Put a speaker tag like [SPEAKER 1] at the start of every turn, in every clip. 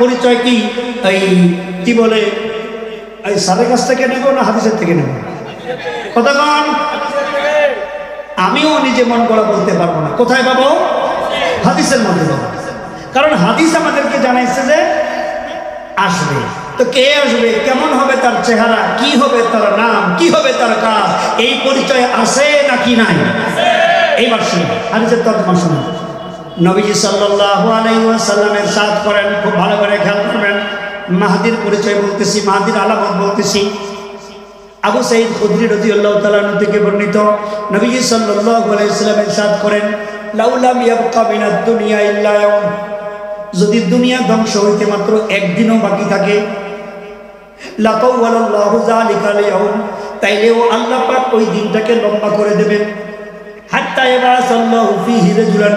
[SPEAKER 1] পরিচয় কি এই কি বলে এই সারের কাছ থেকে নেব না হাদিসের থেকে নেব? কতক্ষণ? আমিও নিজে মন করা বলতে পারবো না। কোথায় পাবো? হাদিসের মধ্যে পাবো। কারণ হাদিস আমাদেরকে জানাইছে যে আসবে। তো কে আসবে, কেমন হবে তার চেহারা, কি হবে তার নাম, কি হবে তার কাজ, এই পরিচয় আছে নাকি নাই? এইবার শুনুন হাদিসের তর্জমা শুনুন। নবীজি সাল্লাল্লাহু আলাইহি ওয়াসাল্লামের সাথ করেন, খুব ভালো করে খেয়াল করবেন। মাহদির পরিচয় বলতেছি, মাহদির আলামত বলতেছি। আবু সাঈদ খুদরি রাদিয়াল্লাহু তাআলা আনহু থেকে বর্ণিত, নবীজি সাল্লাল্লাহু আলাইহি ওয়াসাল্লাম ইরশাদ করেন, লাউলাম ইয়াবকা মিনাদ দুনিয়া ইল্লা ইয়াউম, যদি দুনিয়া ধ্বংস হইতে মাত্র একদিনও বাকি থাকে, লাতাওয়ালাল্লাহু যালিকাল ইয়াউম, তাইলেও আল্লাহ পাক ওই দিনটাকে লম্বা করে দেবেন। হাত্তা ইয়াবাসাল্লাহু ফীহি রাজুলান,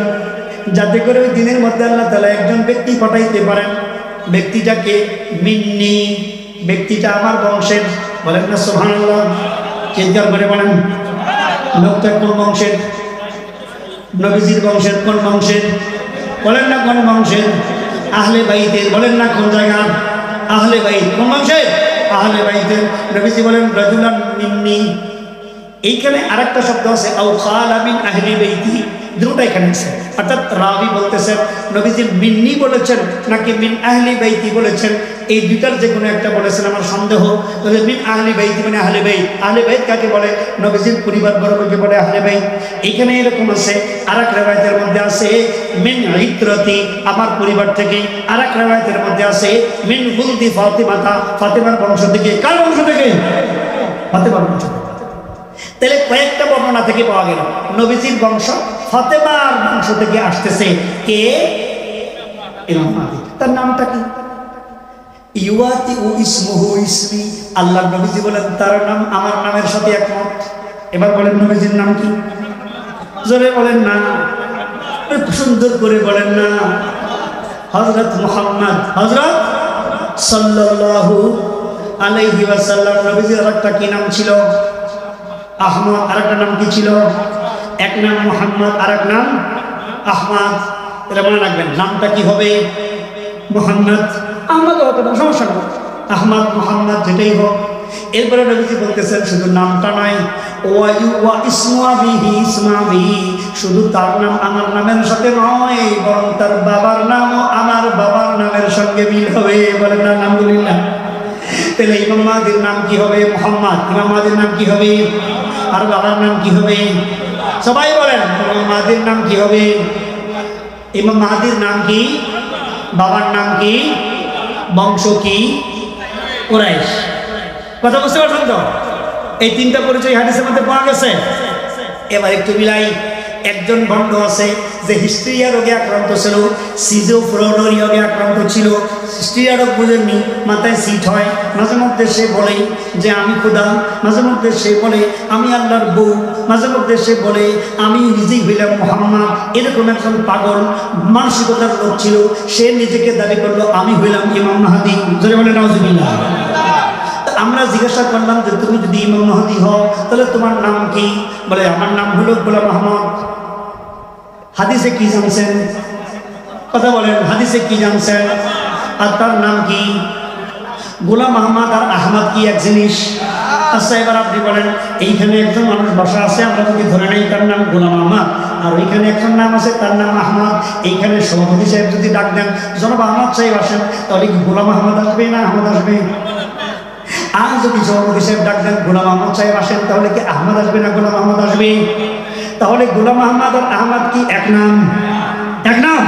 [SPEAKER 1] যাতে করে ওই দিনের মধ্যে আল্লাহ তাআলা একজন ব্যক্তি পাঠাইতে পারেন। ব্যক্তিটাকে মিন্নি, ব্যক্তিটা আমার বংশের। বলেন না সুবহানাল্লাহ? চিৎকার করে বলেন। লোকটা কোন বংশের? নবীজির বংশের। কোন বংশের? বলেন না কোন বংশের? আহলে বাইতের। বলেন না কোন জায়গার? আহলে বাইত। কোন বংশের? আহলে বাইতের। নবীজি বলেন রাজুলান মিন্নি। এইখানে আরেকটা শব্দ আছে আও খালা মিন আহলি বাইতি, দুটো এখানে আছে। অর্থাৎ রাবি বলতেছেন নবীজি মিন্নি বলেছেন নাকি মিন আহলি বাইতি বলেছেন, এই দুটার যে কোনো একটা বলেছেন। আমার সন্দেহ মিন আহলি বাইতি মানে আহলে বাইত। আহলে বাইত কাকে বলে? নবীজির পরিবার বর্গকে বলে আহলে বাইত। এইখানে এরকম আছে। আরেক রিওয়ায়াতের মধ্যে আছে মিন ইত্রতি, আমার পরিবার থেকে। আরেক রিওয়ায়াতের মধ্যে আছে মিন গুলদি ফাতিমাতা, ফাতিমার বংশ থেকে। কার বংশ থেকে? ফাতিমার বংশ। তাহলে কয়েকটা বর্ণনা থেকে পাওয়া গেল নবীজির বংশ ফাতেমার বংশ থেকে আসতেছে। কে? ইমাম মাহদী। তার নামটা কি? ইউয়াতি ও ইসমুহু ইসমি, আল্লাহ নবীজি বলেন তার নাম আমার নামের সাথে একমত। এবার বলেন নবীজির নাম কি? জোরে বলেন না, সুন্দর করে বলেন না। হযরত মুহাম্মদ, হযরত সাল্লাল্লাহু আলাইহি ওয়াসাল্লাম। নবীজির আরেকটা কি নাম ছিল? আহমদ। আরেকটা নাম কি ছিল? এক নাম মুহাম্মদ, আরেক নাম আহমদ। এটা মনে রাখবেন। নামটা কি হবে? মুহাম্মদ। আহমদ হতো না, সমস্যা না। আহমদ মুহাম্মদ যেটাই হোক। এরপরে নবীজি বলতেছেন শুধু নামটা নয়, ওয়া ইসমু আবিহি ইসমাবিহি, শুধু তার নাম আমার নামের সাথে নয়, বরং তার বাবার নামও আমার বাবার নামের সঙ্গে মিল হবে। বলেন না আলহামদুলিল্লাহ। তাহলে ইমাম মাহদীর নাম কি হবে? মুহাম্মদ। ইমাম মাহদীর নাম কি হবে? আর বাবার নাম কি হবে? সবাই বলেন ইমাম মাহদীর নাম কি হবে? ইমাম মাহদীর নাম কি? বাবার নাম কি? বংশ কি? কুরাইশ। কথা বুঝতে পারছেন তো? এই তিনটা পরিচয় হাদিসের মধ্যে পাওয়া গেছে। এবার একটু মিলাই। একজন ভণ্ড আছে যে হিস্ট্রিয়া রোগে আক্রান্ত ছিল, সিজোফ্রেনিয়া রোগে আক্রান্ত ছিল। হিস্ট্রিয়া রোগ বুঝেননি, মাথায় সিট হয়। মাঝে মধ্যে সে বলে যে আমি খোদা, মাঝে মধ্যে সে বলে আমি আল্লাহর বউ, মাঝে মধ্যে সে বলে আমি নিজেই হইলাম মুহাম্মদ। এরকম একজন পাগল মানসিকতার লোক ছিল। সে নিজেকে দাবি করলো আমি হইলাম ইমাম মাহদী। জোরে বলে নাউজুবিল্লাহ। আমরা জিজ্ঞাসা করলাম যে তুমি যদি ইমাম মাহদী হও তাহলে তোমার নাম কি? বলে আমার নাম হলো গোলাম আহমদ। হাদিসে কি জানছেন? কথা বলেন, হাদিসে কি জানছেন? আর তার নাম কি? গোলাম আহমদ আর আহমদ কি এক জিনিস? আচ্ছা এবার আপনি বলেন, এইখানে একজন মানুষ বসা আছে, আমরা যদি ধরে নেই তার নাম গোলাম আহমদ, আর ওইখানে একজন নাম আছে তার নাম আহমদ। এইখানে সভাপতি সাহেব যদি ডাক দেন জনাব আহমদ সাহেব আসেন, তাহলে কি গোলাম আহমদ আসবে না আহমদ আসবে? আর যদি সভাপতি সাহেব ডাক দেন গোলাম আহমদ সাহেব আসেন, তাহলে কি আহমদ আসবে না গোলাম আহমদ আসবে? তাহলে গোলাম আহমদ আর আহমদ কি এক নাম? এক নাম।